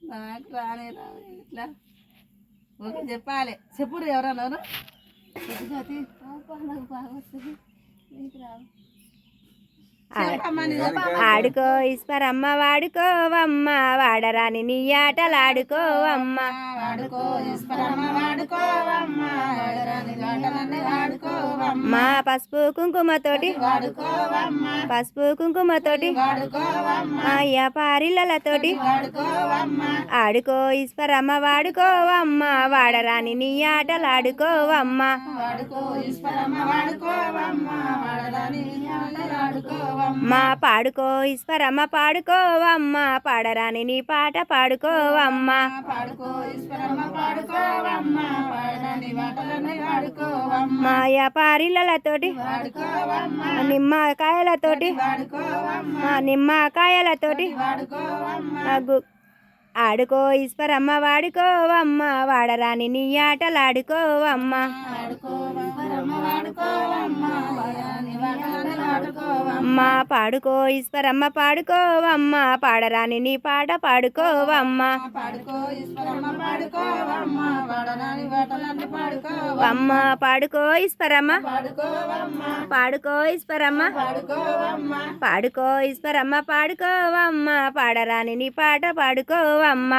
నాకు రానే రావు ఇట్లా ఓకే చెప్పాలి చెప్పుడు ఎవరన్నారు నాకు బాగా వస్తుంది నీకు రావు ఆడుకో ఈశ్వరమ్మ వాడుకోవమ్మ వాడరాని నీ ఆటలాడుకోవమ్మ వాడుకో ఈశ్వరమ్మ వాడుకోవమ్మ వాడరాని ఆటలన్నీ వాడుకోవమ్మ మా పసుపు కుంకుమతోటి వాడుకోవమ్మ పసుపు కుంకుమతోటి వాడుకోవమ్మ మా అయ్య పారిళ్ళతోటి వాడుకోవమ్మ ఆడుకో ఈశ్వరమ్మ వాడుకోవమ్మ వాడరాని నీ ఆటలాడుకోవమ్మ వాడుకో ఈశ్వరమ్మ వాడుకోవమ్మ వాడరాని ఆటలాడుకోవమ్మ మా పాడుకో ఈశ్వరమ్మ పాడుకోవమ్మ పాడరాని నీ పాట పాడుకోవమ్మ పాడుకో ఈశ్వరమ్మ పాడుకోవమ్మ వాడరాని ఆటలన్నీ వాడుకోవమ్మ మా అయ్య పారిళ్ళతోటి వాడుకోవమ్మ నిమ్మకాయలతోటి వాడుకోవమ్మ నిమ్మకాయలతోటి వాడుకోవమ్మ ఆడుకో ఈశ్వరమ్మ వాడుకోవమ్మ వాడరాని నీ ఆటలాడుకోవమ్మ మా పాడుకో ఈశ్వరమ్మ పాడుకోవమ్మ పాడరాని నీ పాట పాడుకోవమ్మ అమ్మ పాడుకో ఈశ్వరమ్మ పాడుకో ఈశ్వరమ్మ పాడుకో ఈశ్వరమ్మ పాడుకోవమ్మ పాడరాని నీ పాట పాడుకోవమ్మ